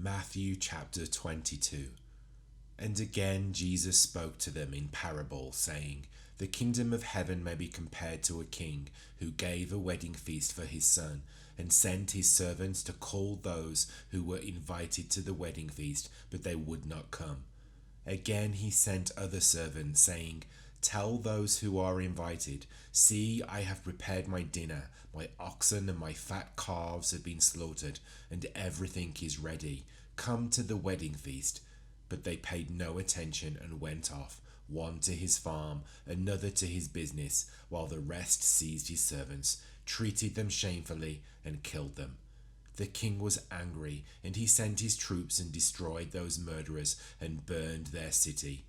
Matthew chapter 22. And again Jesus spoke to them in parable, saying, The kingdom of heaven may be compared to a king who gave a wedding feast for his son, and sent his servants to call those who were invited to the wedding feast, but they would not come. Again he sent other servants, saying, Tell those who are invited, See, I have prepared my dinner. My oxen and my fat calves have been slaughtered, and everything is ready. Come to the wedding feast. But they paid no attention and went off, one to his farm, another to his business, while the rest seized his servants, treated them shamefully, and killed them. The king was angry, and he sent his troops and destroyed those murderers and burned their city.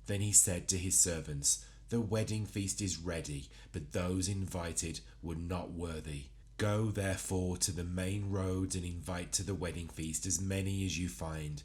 Then he said to his servants, The wedding feast is ready, but those invited were not worthy. Go therefore to the main roads and invite to the wedding feast as many as you find.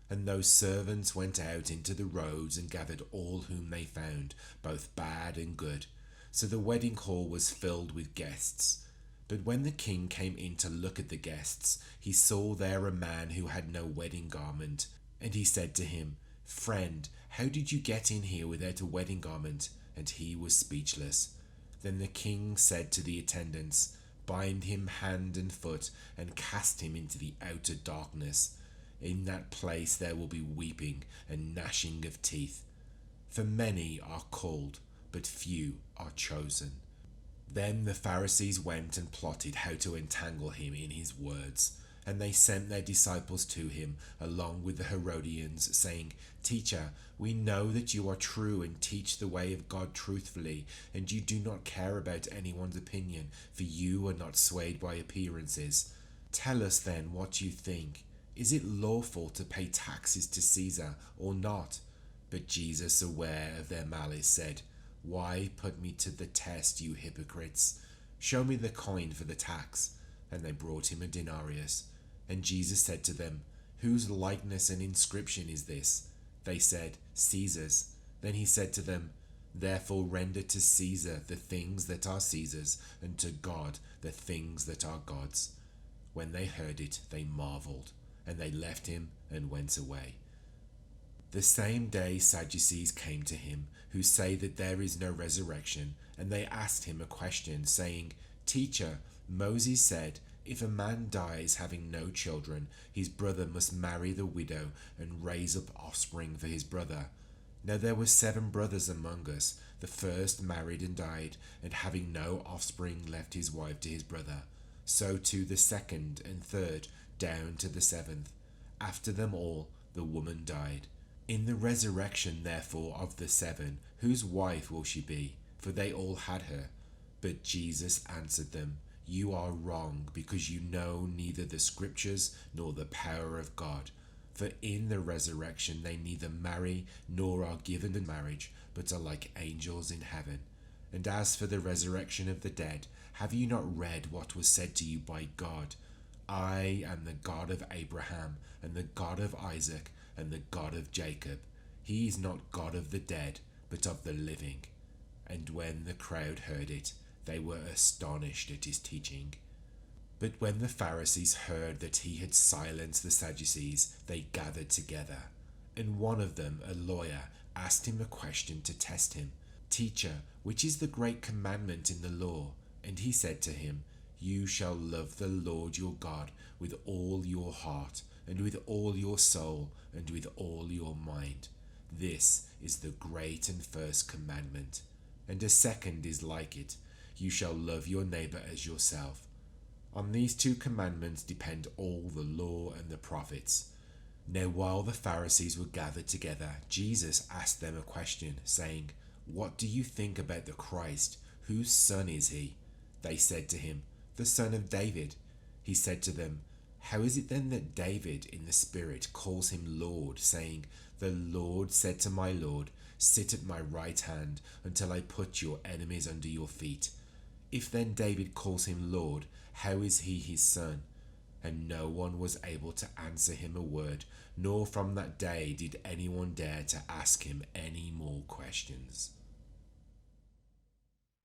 And those servants went out into the roads and gathered all whom they found, both bad and good. So the wedding hall was filled with guests. But when the king came in to look at the guests, he saw there a man who had no wedding garment. And he said to him, Friend, how did you get in here without a wedding garment? And he was speechless. Then the king said to the attendants, Bind him hand and foot, and cast him into the outer darkness. In that place there will be weeping and gnashing of teeth. For many are called, but few are chosen. Then the Pharisees went and plotted how to entangle him in his words. And they sent their disciples to him, along with the Herodians, saying, Teacher, we know that you are true and teach the way of God truthfully, and you do not care about anyone's opinion, for you are not swayed by appearances. Tell us then what you think. Is it lawful to pay taxes to Caesar or not? But Jesus, aware of their malice, said, Why put me to the test, you hypocrites? Show me the coin for the tax. And they brought him a denarius. And Jesus said to them, Whose likeness and inscription is this? They said, Caesar's. Then he said to them, Therefore render to Caesar the things that are Caesar's, and to God the things that are God's. When they heard it, they marveled, and they left him and went away. The same day Sadducees came to him, who say that there is no resurrection, and they asked him a question, saying, Teacher, Moses said, If a man dies having no children, his brother must marry the widow and raise up offspring for his brother. Now there were 7 brothers among us. The first married and died, and having no offspring left his wife to his brother. So too the second and third, down to the 7th. After them all, the woman died. In the resurrection, therefore, of the 7, whose wife will she be? For they all had her. But Jesus answered them, You are wrong, because you know neither the Scriptures nor the power of God. For in the resurrection they neither marry nor are given in marriage, but are like angels in heaven. And as for the resurrection of the dead, have you not read what was said to you by God? I am the God of Abraham, and the God of Isaac, and the God of Jacob. He is not God of the dead, but of the living. And when the crowd heard it, they were astonished at his teaching. But when the Pharisees heard that he had silenced the Sadducees, they gathered together. And one of them, a lawyer, asked him a question to test him. Teacher, which is the great commandment in the law? And he said to him, You shall love the Lord your God with all your heart, and with all your soul, and with all your mind. This is the great and first commandment. And a second is like it. You shall love your neighbor as yourself. On these 2 commandments depend all the law and the prophets. Now while the Pharisees were gathered together, Jesus asked them a question, saying, What do you think about the Christ? Whose son is he? They said to him, The son of David. He said to them, How is it then that David in the Spirit calls him Lord, saying, The Lord said to my Lord, Sit at my right hand until I put your enemies under your feet. If then David calls him Lord, how is he his son? And no one was able to answer him a word, nor from that day did anyone dare to ask him any more questions.